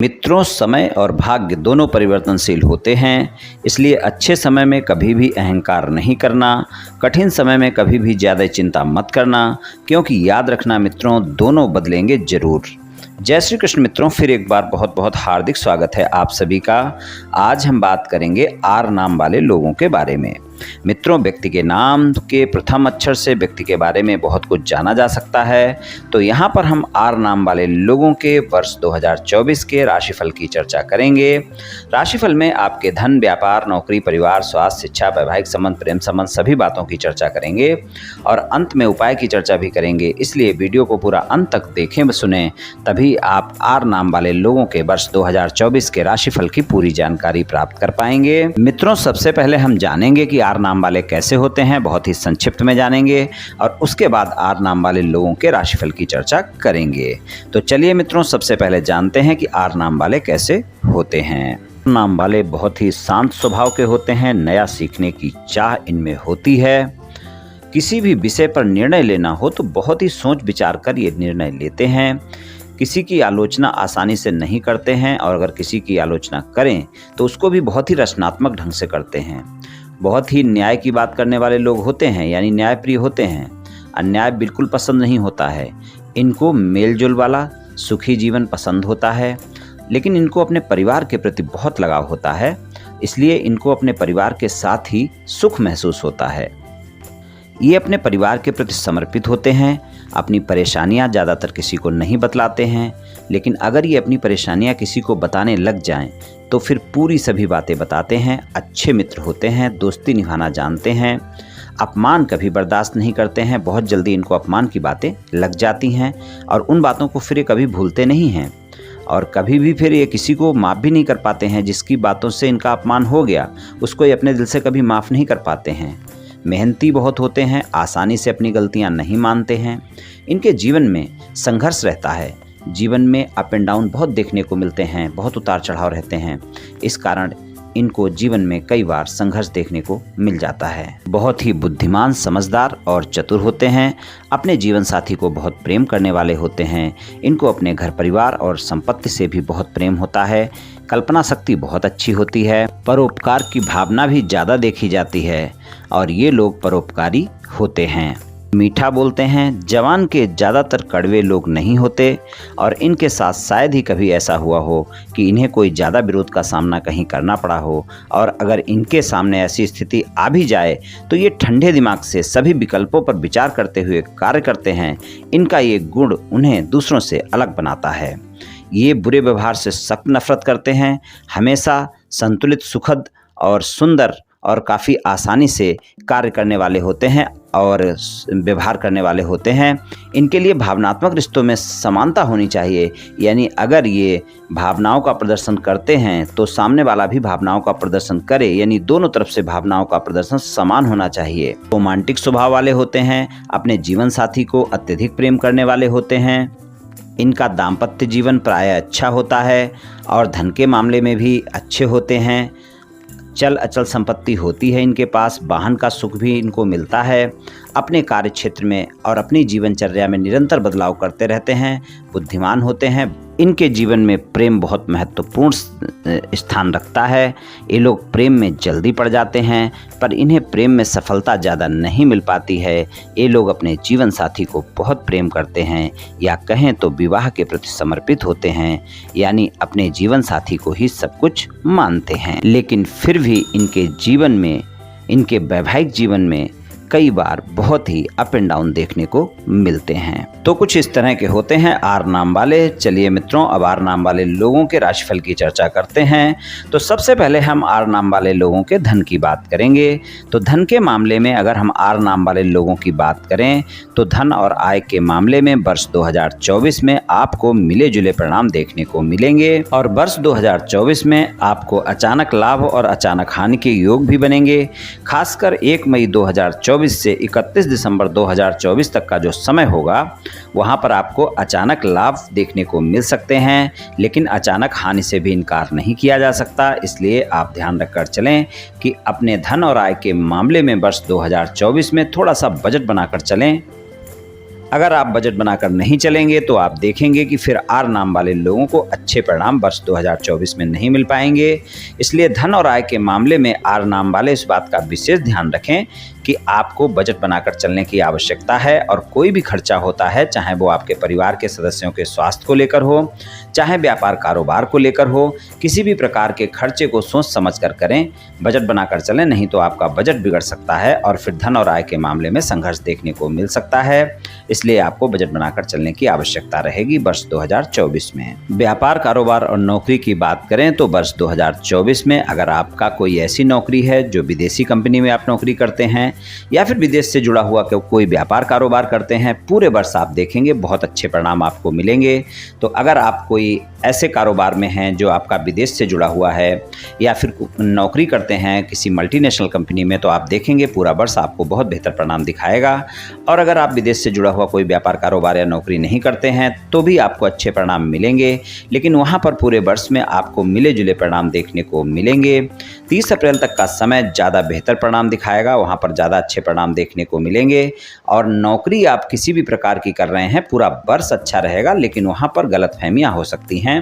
मित्रों, समय और भाग्य दोनों परिवर्तनशील होते हैं, इसलिए अच्छे समय में कभी भी अहंकार नहीं करना, कठिन समय में कभी भी ज़्यादा चिंता मत करना, क्योंकि याद रखना मित्रों, दोनों बदलेंगे जरूर। जय श्री कृष्ण मित्रों, फिर एक बार बहुत बहुत हार्दिक स्वागत है आप सभी का। आज हम बात करेंगे आर नाम वाले लोगों के बारे में। मित्रों, व्यक्ति के नाम के प्रथम अक्षर से व्यक्ति के बारे में बहुत कुछ जाना जा सकता है। तो यहाँ पर हम आर नाम वाले लोगों के वर्ष 2024 के राशिफल की चर्चा करेंगे। राशिफल में आपके धन, व्यापार, नौकरी, परिवार, स्वास्थ्य, शिक्षा, वैवाहिक संबंध, प्रेम संबंध सभी बातों की चर्चा करेंगे और अंत में उपाय की चर्चा भी करेंगे। इसलिए वीडियो को पूरा अंत तक देखें व सुने, तभी आप आर नाम वाले लोगों के वर्ष 2024 के राशिफल की पूरी जानकारी प्राप्त कर पाएंगे। मित्रों, सबसे पहले हम जानेंगे कि आर नाम वाले कैसे होते हैं, बहुत ही संक्षिप्त में जानेंगे और उसके बाद आर नाम वाले लोगों के राशिफल की चर्चा करेंगे। तो चलिए मित्रों, सबसे पहले जानते हैं कि आर नाम वाले कैसे होते हैं। नाम वाले बहुत ही शांत स्वभाव के होते हैं, नया सीखने की चाह इनमें होती है। किसी भी विषय पर निर्णय लेना हो तो बहुत ही सोच विचार कर ये निर्णय लेते हैं। किसी की आलोचना आसानी से नहीं करते हैं और अगर किसी की आलोचना करें तो उसको भी बहुत ही रचनात्मक ढंग से करते हैं। बहुत ही न्याय की बात करने वाले लोग होते हैं, यानी न्यायप्रिय होते हैं। अन्याय बिल्कुल पसंद नहीं होता है। इनको मेलजोल वाला सुखी जीवन पसंद होता है, लेकिन इनको अपने परिवार के प्रति बहुत लगाव होता है, इसलिए इनको अपने परिवार के साथ ही सुख महसूस होता है। ये अपने परिवार के प्रति समर्पित होते हैं। अपनी परेशानियां ज़्यादातर किसी को नहीं बतलाते हैं, लेकिन अगर ये अपनी परेशानियां किसी को बताने लग जाएं तो फिर पूरी सभी बातें बताते हैं। अच्छे मित्र होते हैं, दोस्ती निभाना जानते हैं। अपमान कभी बर्दाश्त नहीं करते हैं, बहुत जल्दी इनको अपमान की बातें लग जाती हैं और उन बातों को फिर ये कभी भूलते नहीं हैं और कभी भी फिर ये किसी को माफ़ भी नहीं कर पाते हैं। जिसकी बातों से इनका अपमान हो गया उसको ये अपने दिल से कभी माफ़ नहीं कर पाते हैं। मेहनती बहुत होते हैं, आसानी से अपनी गलतियां नहीं मानते हैं। इनके जीवन में संघर्ष रहता है। जीवन में अप एंड डाउन बहुत देखने को मिलते हैं, बहुत उतार चढ़ाव रहते हैं। इस कारण इनको जीवन में कई बार संघर्ष देखने को मिल जाता है। बहुत ही बुद्धिमान, समझदार और चतुर होते हैं। अपने जीवन साथी को बहुत प्रेम करने वाले होते हैं। इनको अपने घर परिवार और संपत्ति से भी बहुत प्रेम होता है। कल्पना शक्ति बहुत अच्छी होती है। परोपकार की भावना भी ज़्यादा देखी जाती है और ये लोग परोपकारी होते हैं। मीठा बोलते हैं। जवान के ज़्यादातर कड़वे लोग नहीं होते और इनके साथ शायद ही कभी ऐसा हुआ हो कि इन्हें कोई ज़्यादा विरोध का सामना कहीं करना पड़ा हो, और अगर इनके सामने ऐसी स्थिति आ भी जाए तो ये ठंडे दिमाग से सभी विकल्पों पर विचार करते हुए कार्य करते हैं। इनका ये गुण उन्हें दूसरों से अलग बनाता है। ये बुरे व्यवहार से सख्त नफरत करते हैं। हमेशा संतुलित, सुखद और सुंदर और काफ़ी आसानी से कार्य करने वाले होते हैं और व्यवहार करने वाले होते हैं। इनके लिए भावनात्मक रिश्तों में समानता होनी चाहिए, यानी अगर ये भावनाओं का प्रदर्शन करते हैं तो सामने वाला भी भावनाओं का प्रदर्शन करे, यानी दोनों तरफ से भावनाओं का प्रदर्शन समान होना चाहिए। रोमांटिक स्वभाव वाले होते हैं। अपने जीवन साथी को अत्यधिक प्रेम करने वाले होते हैं। इनका दाम्पत्य जीवन प्रायः अच्छा होता है और धन के मामले में भी अच्छे होते हैं। चल अचल संपत्ति होती है इनके पास। वाहन का सुख भी इनको मिलता है। अपने कार्य क्षेत्र में और अपनी जीवनचर्या में निरंतर बदलाव करते रहते हैं। बुद्धिमान होते हैं। इनके जीवन में प्रेम बहुत महत्वपूर्ण स्थान रखता है। ये लोग प्रेम में जल्दी पड़ जाते हैं, पर इन्हें प्रेम में सफलता ज़्यादा नहीं मिल पाती है। ये लोग अपने जीवन साथी को बहुत प्रेम करते हैं, या कहें तो विवाह के प्रति समर्पित होते हैं, यानी अपने जीवन साथी को ही सब कुछ मानते हैं। लेकिन फिर भी इनके जीवन में, इनके वैवाहिक जीवन में कई बार बहुत ही अप एंड डाउन देखने को मिलते हैं। तो कुछ इस तरह के होते हैं आर नाम वाले। चलिए मित्रों, अब आर नाम वाले लोगों के राशिफल की चर्चा करते हैं। तो सबसे पहले हम आर नाम वाले लोगों के धन की बात करेंगे। तो धन के मामले में अगर हम आर नाम वाले लोगों की बात करें तो धन और आय के मामले में वर्ष 2024 में आपको मिले जुले परिणाम देखने को मिलेंगे और वर्ष 2024 में आपको अचानक लाभ और अचानक हानि के योग भी बनेंगे। खासकर 1 मई 2024 से 31 दिसंबर 2024 तक का जो समय होगा वहां पर आपको अचानक लाभ देखने को मिल सकते हैं, लेकिन अचानक हानि से भी इनकार नहीं किया जा सकता। इसलिए आप ध्यान रखकर चलें कि अपने धन और आय के मामले में वर्ष 2024 में थोड़ा सा बजट बनाकर चलें अगर आप बजट बनाकर नहीं चलेंगे तो आप देखेंगे कि फिर आर नाम वाले लोगों को अच्छे परिणाम वर्ष 2024 में नहीं मिल पाएंगे। इसलिए धन और आय के मामले में आर नाम वाले इस बात का विशेष ध्यान रखें कि आपको बजट बनाकर चलने की आवश्यकता है और कोई भी खर्चा होता है, चाहे वो आपके परिवार के सदस्यों के स्वास्थ्य को लेकर हो, चाहे व्यापार कारोबार को लेकर हो, किसी भी प्रकार के खर्चे को सोच समझ कर करें, बजट बनाकर चलें, नहीं तो आपका बजट बिगड़ सकता है और फिर धन और आय के मामले में संघर्ष देखने को मिल सकता है। इसलिए आपको बजट बनाकर चलने की आवश्यकता रहेगी वर्ष 2024 में। व्यापार कारोबार और नौकरी की बात करें तो वर्ष 2024 में अगर आपका कोई ऐसी नौकरी है जो विदेशी कंपनी में आप नौकरी करते हैं या फिर विदेश से जुड़ा हुआ कोई व्यापार कारोबार करते हैं, पूरे वर्ष आप देखेंगे बहुत अच्छे परिणाम आपको मिलेंगे। तो अगर आप कोई ऐसे कारोबार में हैं जो आपका विदेश से जुड़ा हुआ है या फिर नौकरी करते हैं किसी मल्टीनेशनल कंपनी में, तो आप देखेंगे पूरा वर्ष आपको बहुत बेहतर परिणाम दिखाएगा। और अगर आप विदेश से जुड़ा हुआ कोई व्यापार कारोबार या नौकरी नहीं करते हैं तो भी आपको अच्छे परिणाम मिलेंगे, लेकिन वहाँ पर पूरे वर्ष में आपको मिले जुले परिणाम देखने को मिलेंगे। 30 अप्रैल तक का समय ज़्यादा बेहतर परिणाम दिखाएगा, वहाँ पर ज़्यादा अच्छे परिणाम देखने को मिलेंगे। और नौकरी आप किसी भी प्रकार की कर रहे हैं, पूरा वर्ष अच्छा रहेगा, लेकिन वहाँ पर गलतफहमियाँ हो सकती हैं।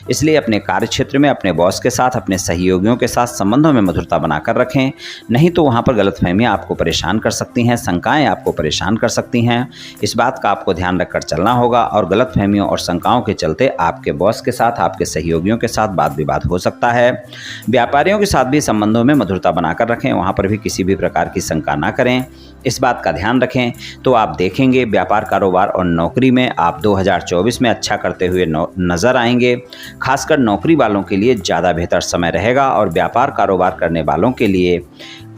इसलिए अपने कार्य क्षेत्र में अपने बॉस के साथ, अपने सहयोगियों के साथ संबंधों में मधुरता बनाकर रखें, नहीं तो वहाँ पर गलतफहमियाँ आपको परेशान कर सकती हैं, शंकाएँ आपको परेशान कर सकती हैं। इस बात का आपको ध्यान रखकर चलना होगा और गलतफहमियों और शंकाओं के चलते आपके बॉस के साथ, आपके सहयोगियों के साथ वाद विवाद हो सकता है। व्यापारियों के साथ भी संबंधों में मधुरता बनाकर रखें, वहाँ पर भी किसी भी प्रकार की शंका ना करें, इस बात का ध्यान रखें। तो आप देखेंगे व्यापार कारोबार और नौकरी में आप 2024 में अच्छा करते हुए नजर आएंगे। खासकर नौकरी वालों के लिए ज़्यादा बेहतर समय रहेगा और व्यापार कारोबार करने वालों के लिए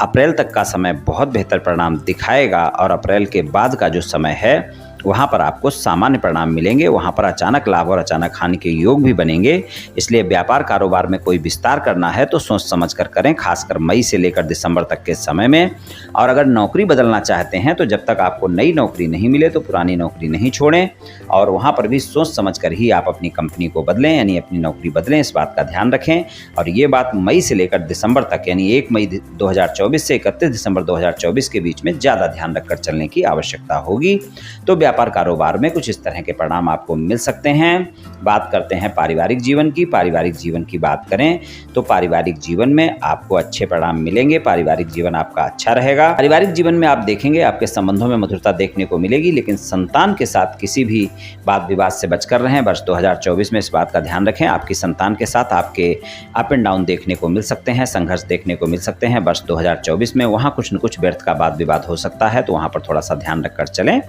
अप्रैल तक का समय बहुत बेहतर परिणाम दिखाएगा। और अप्रैल के बाद का जो समय है वहाँ पर आपको सामान्य परिणाम मिलेंगे, वहाँ पर अचानक लाभ और अचानक हानि के योग भी बनेंगे। इसलिए व्यापार कारोबार में कोई विस्तार करना है तो सोच समझ कर करें, खासकर मई से लेकर दिसंबर तक के समय में। और अगर नौकरी बदलना चाहते हैं तो जब तक आपको नई नौकरी नहीं मिले तो पुरानी नौकरी नहीं छोड़ें, और वहाँ पर भी सोच समझ कर ही आप अपनी कंपनी को बदलें, यानी अपनी नौकरी बदलें, इस बात का ध्यान रखें। और ये बात मई से लेकर दिसंबर तक, यानी 1 मई 2024 से 31 दिसंबर 2024 के बीच में ज़्यादा ध्यान रखकर चलने की आवश्यकता होगी। तो व्यापार कारोबार में कुछ इस तरह के परिणाम आपको मिल सकते हैं। बात करते हैं पारिवारिक जीवन की। पारिवारिक जीवन की बात करें तो पारिवारिक जीवन में आपको अच्छे परिणाम मिलेंगे, पारिवारिक जीवन आपका अच्छा रहेगा। पारिवारिक जीवन में आप देखेंगे आपके संबंधों में मधुरता देखने को मिलेगी, लेकिन संतान के साथ किसी भी वाद विवाद से बचकर रहें। वर्ष 2024 में इस बात का ध्यान रखें, आपकी संतान के साथ आपके अप एंड डाउन देखने को मिल सकते हैं, संघर्ष देखने को मिल सकते हैं। वर्ष 2024 में वहाँ कुछ न कुछ व्यर्थ का वाद विवाद हो सकता है, तो वहाँ पर थोड़ा सा ध्यान रखकर चलें।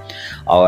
और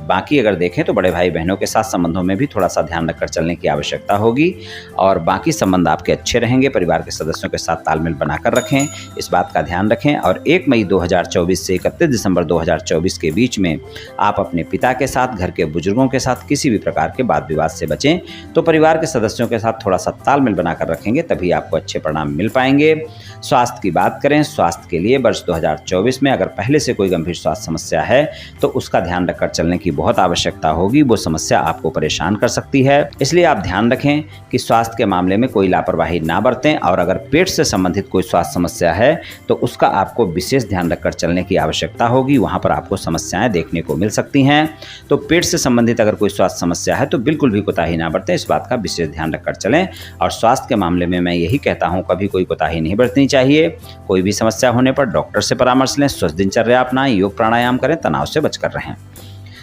बाकी अगर देखें तो बड़े भाई बहनों के साथ संबंधों में भी थोड़ा सा ध्यान रखकर चलने की आवश्यकता होगी। और बाकी संबंध आपके अच्छे रहेंगे, परिवार के सदस्यों के साथ तालमेल बनाकर रखें, इस बात का ध्यान रखें। और 1 मई 2024 से 31 दिसंबर 2024 के बीच में आप अपने पिता के साथ, घर के बुजुर्गों के साथ किसी भी प्रकार के वाद विवाद से बचें। तो परिवार के सदस्यों के साथ थोड़ा सा तालमेल बनाकर रखेंगे, तभी आपको अच्छे परिणाम मिल पाएंगे। स्वास्थ्य की बात करें, स्वास्थ्य के लिए वर्ष 2024 में अगर पहले से कोई गंभीर स्वास्थ्य समस्या है तो उसका ध्यान रखकर चलने की बहुत आवश्यकता होगी, वो समस्या आपको परेशान कर सकती है। इसलिए आप ध्यान रखें कि स्वास्थ्य के मामले में कोई लापरवाही ना बरतें। और अगर पेट से संबंधित कोई स्वास्थ्य समस्या है तो उसका आपको विशेष ध्यान रखकर चलने की आवश्यकता होगी, वहाँ पर आपको समस्याएं देखने को मिल सकती हैं। तो पेट से संबंधित अगर कोई स्वास्थ्य समस्या है तो बिल्कुल भी कोताही ना बरतें, इस बात का विशेष ध्यान रखकर चलें। और स्वास्थ्य के मामले में मैं यही कहता हूँ, कभी कोई कोताही नहीं बरतनी चाहिए। कोई भी समस्या होने पर डॉक्टर से परामर्श लें, स्वस्थ दिनचर्या अपनाएं, योग प्राणायाम करें, तनाव से बचकर रहें।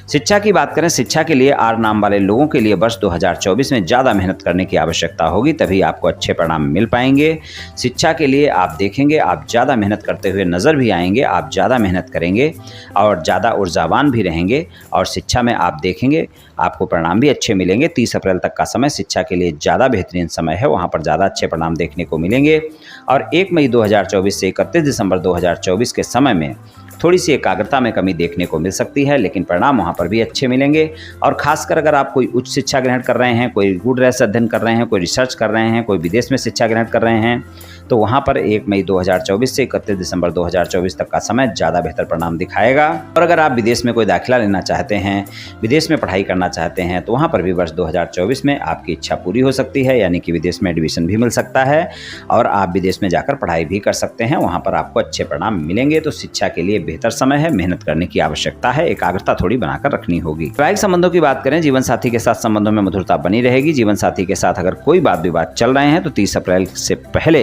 शिक्षा की बात करें, शिक्षा के लिए आर नाम वाले लोगों के लिए वर्ष 2024 में ज़्यादा मेहनत करने की आवश्यकता होगी, तभी आपको अच्छे परिणाम मिल पाएंगे। शिक्षा के लिए आप देखेंगे आप ज़्यादा मेहनत करते हुए नज़र भी आएंगे, आप ज़्यादा मेहनत करेंगे और ज़्यादा ऊर्जावान भी रहेंगे। और शिक्षा में आप देखेंगे आपको परिणाम भी अच्छे मिलेंगे। 30 अप्रैल तक का समय शिक्षा के लिए ज़्यादा बेहतरीन समय है, वहाँ पर ज़्यादा अच्छे परिणाम देखने को मिलेंगे। और 1 मई 2024 से 31 दिसंबर 2024 के समय में थोड़ी सी एकाग्रता में कमी देखने को मिल सकती है, लेकिन परिणाम वहाँ पर भी अच्छे मिलेंगे। और खासकर अगर आप कोई उच्च शिक्षा ग्रहण कर रहे हैं, कोई गुड रेस अध्ययन कर रहे हैं, कोई रिसर्च कर रहे हैं, कोई विदेश में शिक्षा ग्रहण कर रहे हैं, तो वहाँ पर 1 मई 2024 से 31 दिसंबर 2024 तक का समय ज़्यादा बेहतर परिणाम दिखाएगा। और अगर आप विदेश में कोई दाखिला लेना चाहते हैं, विदेश में पढ़ाई करना चाहते हैं, तो वहाँ पर भी वर्ष 2024 में आपकी इच्छा पूरी हो सकती है, यानी कि विदेश में एडमिशन भी मिल सकता है और आप विदेश में जाकर पढ़ाई भी कर सकते हैं। वहाँ पर आपको अच्छे परिणाम मिलेंगे। तो शिक्षा के लिए बेहतर समय है, मेहनत करने की आवश्यकता है, एकाग्रता थोड़ी बनाकर रखनी होगी। वैवाहिक संबंधों की बात करें, जीवन साथी के साथ संबंधों में मधुरता बनी रहेगी। जीवन साथी के साथ अगर कोई वाद विवाद चल रहे हैं तो 30 अप्रैल से पहले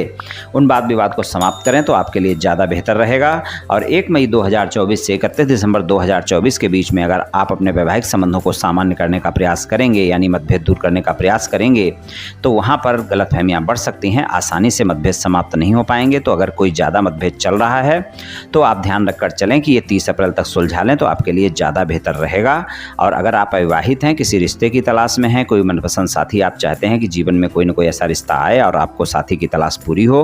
उन वाद विवाद को समाप्त करें तो आपके लिए ज़्यादा बेहतर रहेगा। और 1 मई 2024 से 31 दिसंबर 2024 के बीच में अगर आप अपने वैवाहिक संबंधों को सामान्य करने का प्रयास करेंगे, यानी मतभेद दूर करने का प्रयास करेंगे, तो वहाँ पर गलतफहमियाँ बढ़ सकती हैं, आसानी से मतभेद समाप्त नहीं हो पाएंगे। तो अगर कोई ज़्यादा मतभेद चल रहा है तो आप ध्यान रखकर चलें कि ये 30 अप्रैल तक सुलझा लें तो आपके लिए ज़्यादा बेहतर रहेगा। और अगर आप अविवाहित हैं, किसी रिश्ते की तलाश में हैं, कोई मनपसंद साथी आप चाहते हैं कि जीवन में कोई ना कोई ऐसा रिश्ता आए और आपको साथी की तलाश पूरी हो,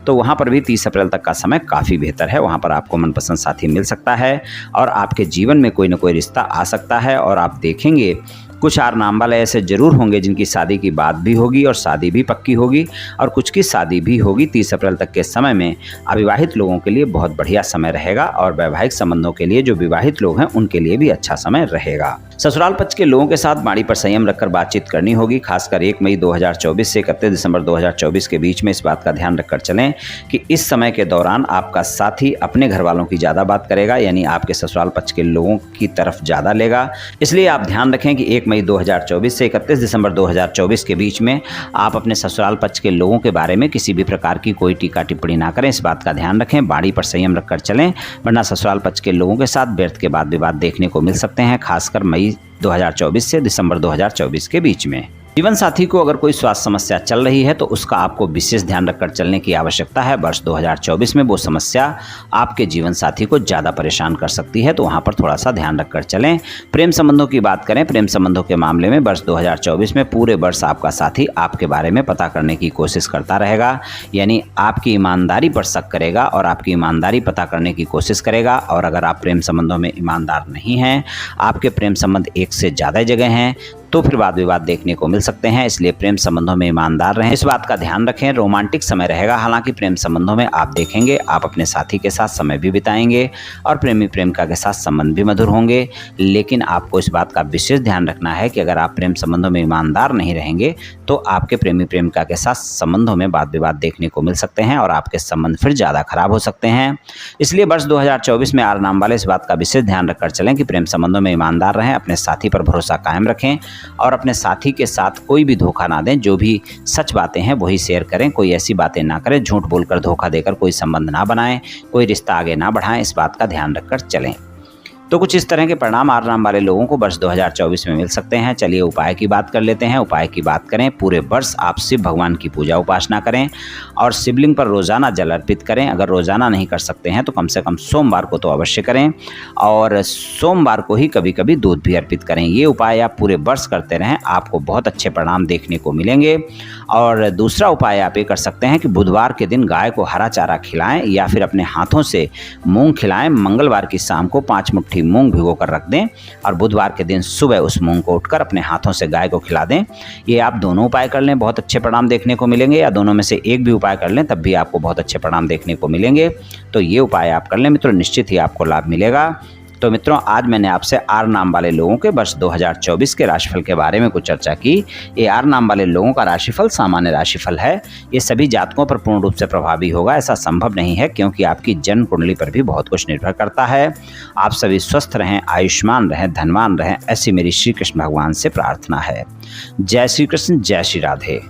तो वहाँ पर भी 30 अप्रैल तक का समय काफ़ी बेहतर है। वहाँ पर आपको मनपसंद साथी मिल सकता है और आपके जीवन में कोई ना कोई रिश्ता आ सकता है। और आप देखेंगे कुछ आर नाम वाले ऐसे जरूर होंगे जिनकी शादी की बात भी होगी और शादी भी पक्की होगी और कुछ की शादी भी होगी। 30 अप्रैल तक के समय में अविवाहित लोगों के लिए बहुत बढ़िया समय रहेगा और वैवाहिक संबंधों के लिए जो विवाहित लोग हैं उनके लिए भी अच्छा समय रहेगा। ससुराल पक्ष के लोगों के साथ वाणी पर संयम रखकर बातचीत करनी होगी। खासकर 1 मई 2024 से 31 दिसंबर 2024 के बीच में इस बात का ध्यान रखकर चलें कि इस समय के दौरान आपका साथी अपने घर वालों की ज़्यादा बात करेगा, यानी आपके ससुराल पक्ष के लोगों की तरफ ज़्यादा लेगा। इसलिए आप ध्यान रखें कि 1 मई 2024 से 31 दिसंबर 2024 के बीच में आप अपने ससुराल पक्ष के लोगों के बारे में किसी भी प्रकार की कोई टीका टिप्पणी ना करें। इस बात का ध्यान रखें, वाणी पर संयम रखकर चलें, वरना ससुराल पक्ष के लोगों के साथ व्यर्थ के वाद विवाद देखने को मिल सकते हैं, खासकर मई 2024 से दिसंबर 2024 के बीच में। जीवन साथी को अगर कोई स्वास्थ्य समस्या चल रही है तो उसका आपको विशेष ध्यान रखकर चलने की आवश्यकता है। वर्ष 2024 में वो समस्या आपके जीवन साथी को ज़्यादा परेशान कर सकती है, तो वहाँ पर थोड़ा सा ध्यान रखकर चलें। प्रेम संबंधों की बात करें, प्रेम संबंधों के मामले में वर्ष 2024 में पूरे वर्ष आपका साथी आपके बारे में पता करने की कोशिश करता रहेगा, यानी आपकी ईमानदारी पर शक करेगा और आपकी ईमानदारी पता करने की कोशिश करेगा। और अगर आप प्रेम संबंधों में ईमानदार नहीं हैं, आपके प्रेम संबंध एक से ज़्यादा जगह हैं, तो फिर वाद विवाद देखने को मिल सकते हैं। इसलिए प्रेम संबंधों में ईमानदार रहें, इस बात का ध्यान रखें। रोमांटिक समय रहेगा, हालांकि प्रेम संबंधों में आप देखेंगे आप अपने साथी के साथ समय भी बिताएंगे और प्रेमी प्रेमिका के साथ संबंध भी मधुर होंगे। लेकिन आपको इस बात का विशेष ध्यान रखना है कि अगर आप प्रेम संबंधों में ईमानदार नहीं रहेंगे तो आपके प्रेमी प्रेमिका के साथ संबंधों में वाद विवाद देखने को मिल सकते हैं और आपके संबंध फिर ज़्यादा खराब हो सकते हैं। इसलिए वर्ष 2024 में आर नाम वाले इस बात का विशेष ध्यान रखकर चलें कि प्रेम संबंधों में ईमानदार रहें, अपने साथी पर भरोसा कायम रखें और अपने साथी के साथ कोई भी धोखा ना दें। जो भी सच बातें हैं वही शेयर करें, कोई ऐसी बातें ना करें, झूठ बोलकर धोखा देकर कोई संबंध ना बनाएं, कोई रिश्ता आगे ना बढ़ाएं। इस बात का ध्यान रखकर चलें। तो कुछ इस तरह के परिणाम आर नाम वाले लोगों को वर्ष 2024 में मिल सकते हैं। चलिए उपाय की बात कर लेते हैं। उपाय की बात करें, पूरे वर्ष आप शिव भगवान की पूजा उपासना करें और शिवलिंग पर रोज़ाना जल अर्पित करें। अगर रोज़ाना नहीं कर सकते हैं तो कम से कम सोमवार को तो अवश्य करें और सोमवार को ही कभी कभी दूध भी अर्पित करें। ये उपाय आप पूरे वर्ष करते रहें, आपको बहुत अच्छे परिणाम देखने को मिलेंगे। और दूसरा उपाय आप ये कर सकते हैं कि बुधवार के दिन गाय को हरा चारा खिलाएं या फिर अपने हाथों से मूंग खिलाएं। मंगलवार की शाम को 5 मुट्ठी मूंग भिगो कर रख दें और बुधवार के दिन सुबह उस मूंग को उठकर अपने हाथों से गाय को खिला दें। ये आप दोनों उपाय कर लें, बहुत अच्छे परिणाम देखने को मिलेंगे, या दोनों में से एक भी उपाय कर लें तब भी आपको बहुत अच्छे परिणाम देखने को मिलेंगे। तो ये उपाय आप कर लें मित्रों, निश्चित ही आपको लाभ मिलेगा। तो मित्रों, आज मैंने आपसे आर नाम वाले लोगों के वर्ष 2024 के राशिफल के बारे में कुछ चर्चा की। ये आर नाम वाले लोगों का राशिफल सामान्य राशिफल है। ये सभी जातकों पर पूर्ण रूप से प्रभावी होगा ऐसा संभव नहीं है, क्योंकि आपकी जन्म कुंडली पर भी बहुत कुछ निर्भर करता है। आप सभी स्वस्थ रहें, आयुष्मान रहें, धनवान रहें, ऐसी मेरी श्री कृष्ण भगवान से प्रार्थना है। जय श्री कृष्ण, जय श्री राधे।